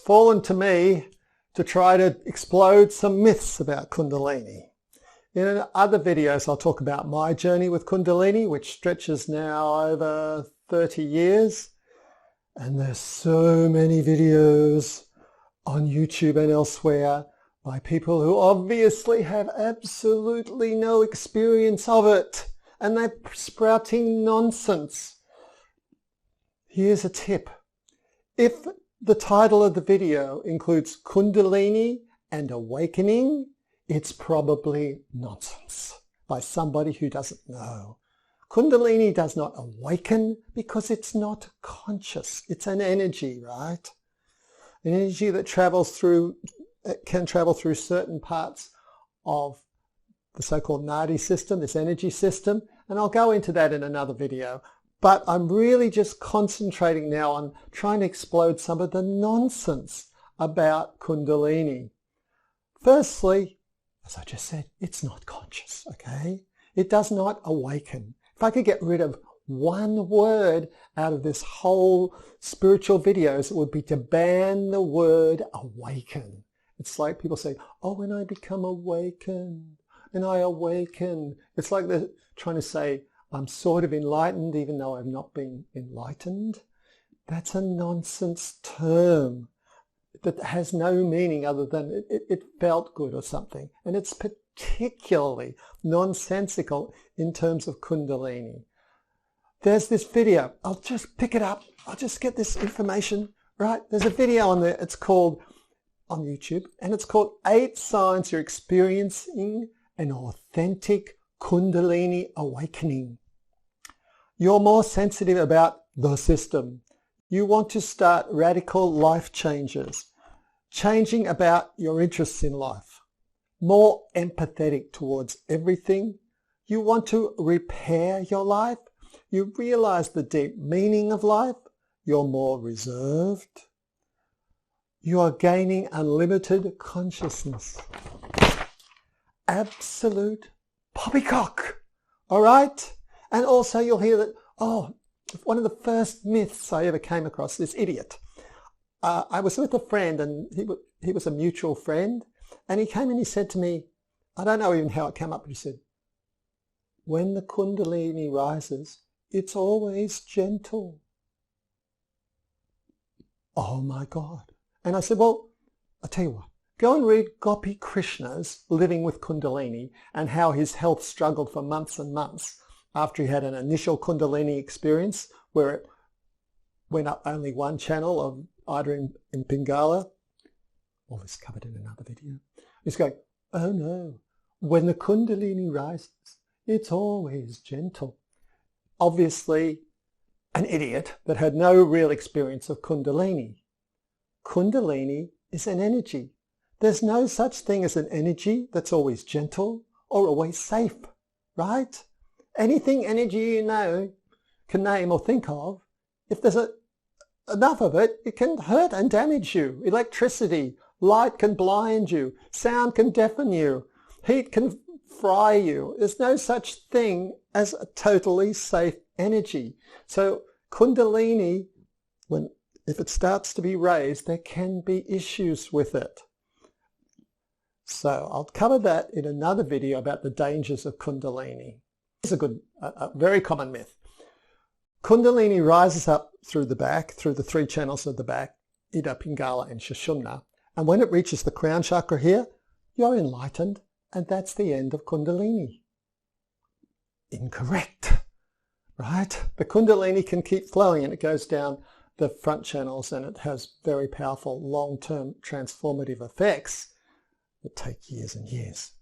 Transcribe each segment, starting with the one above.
fallen to me to try to explode some myths about Kundalini. In other videos, I'll talk about my journey with Kundalini, which stretches now over 30 years. And there's so many videos on YouTube and elsewhere by people who obviously have absolutely no experience of it. And they're sprouting nonsense. Here's a tip. If the title of the video includes Kundalini and awakening, it's probably nonsense by somebody who doesn't know. Kundalini does not awaken because it's not conscious. It's an energy, right? An energy that can travel through certain parts of the so-called Nadi system, this energy system, and I'll go into that in another video. But I'm really just concentrating now on trying to explode some of the nonsense about Kundalini. Firstly, as I just said, it's not conscious, okay? It does not awaken. If I could get rid of one word out of this whole spiritual videos, it would be to ban the word awaken. It's like people say, oh, when I become awakened, and I awaken. It's like they're trying to say, I'm sort of enlightened even though I've not been enlightened. That's a nonsense term that has no meaning other than it felt good or something. And it's particularly nonsensical in terms of Kundalini. There's this video. I'll just pick it up. I'll just get this information, right? There's a video on there. It's called, on YouTube, and it's called 8 Signs You're Experiencing an Authentic Kundalini Awakening. You're more sensitive about the system. You want to start radical life changes, changing about your interests in life, more empathetic towards everything. You want to repair your life. You realize the deep meaning of life. You're more reserved. You are gaining unlimited consciousness. Absolute poppycock. All right? And also you'll hear that, one of the first myths I ever came across, this idiot. I was with a friend, and he was a mutual friend, and he came and he said to me, I don't know even how it came up, but he said, when the Kundalini rises, it's always gentle. Oh my God. And I said, well, I'll tell you what, go and read Gopi Krishna's Living with Kundalini and how his health struggled for months and months after he had an initial Kundalini experience where it went up only one channel of either in Pingala. All this covered in another video. He's going, oh no, when the Kundalini rises, it's always gentle. Obviously, an idiot that had no real experience of Kundalini. Kundalini is an energy. There's no such thing as an energy that's always gentle or always safe, right? Anything energy you know, can name or think of, if there's enough of it, it can hurt and damage you. Electricity, light can blind you, sound can deafen you, heat can fry you. There's no such thing as a totally safe energy. So Kundalini, if it starts to be raised, there can be issues with it. So I'll cover that in another video about the dangers of Kundalini. It's a very common myth. Kundalini rises up through the back, through the 3 channels of the back, Ida, Pingala and Sushumna. And when it reaches the crown chakra here, you're enlightened, and that's the end of Kundalini. Incorrect, right? The Kundalini can keep flowing, and it goes down the front channels, and it has very powerful long-term transformative effects that take years and years.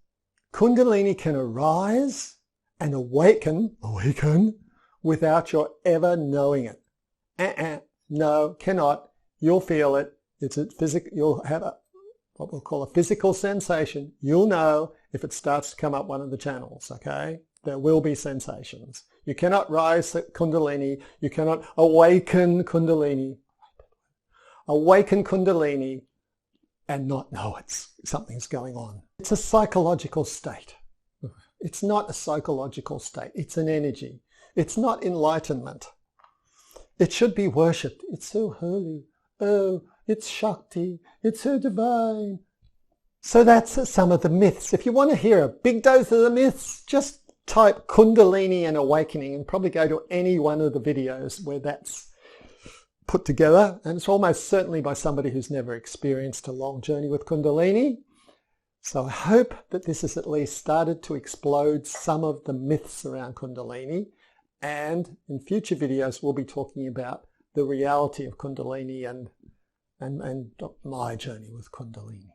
Kundalini can arise and awaken without your ever knowing it. No, cannot. You'll feel it. It's a physical. You'll have what we'll call a physical sensation. You'll know if it starts to come up one of the channels, okay? There will be sensations. You cannot rise Kundalini. You cannot awaken Kundalini. Awaken Kundalini and not know something's going on. It's a psychological state. It's not a psychological state. It's an energy. It's not enlightenment. It should be worshipped. It's so holy. Oh, it's Shakti, it's her divine. So that's some of the myths. If you want to hear a big dose of the myths, just type Kundalini and awakening and probably go to any one of the videos where that's put together. And it's almost certainly by somebody who's never experienced a long journey with Kundalini. So I hope that this has at least started to explode some of the myths around Kundalini. And in future videos, we'll be talking about the reality of Kundalini and my journey with Kundalini.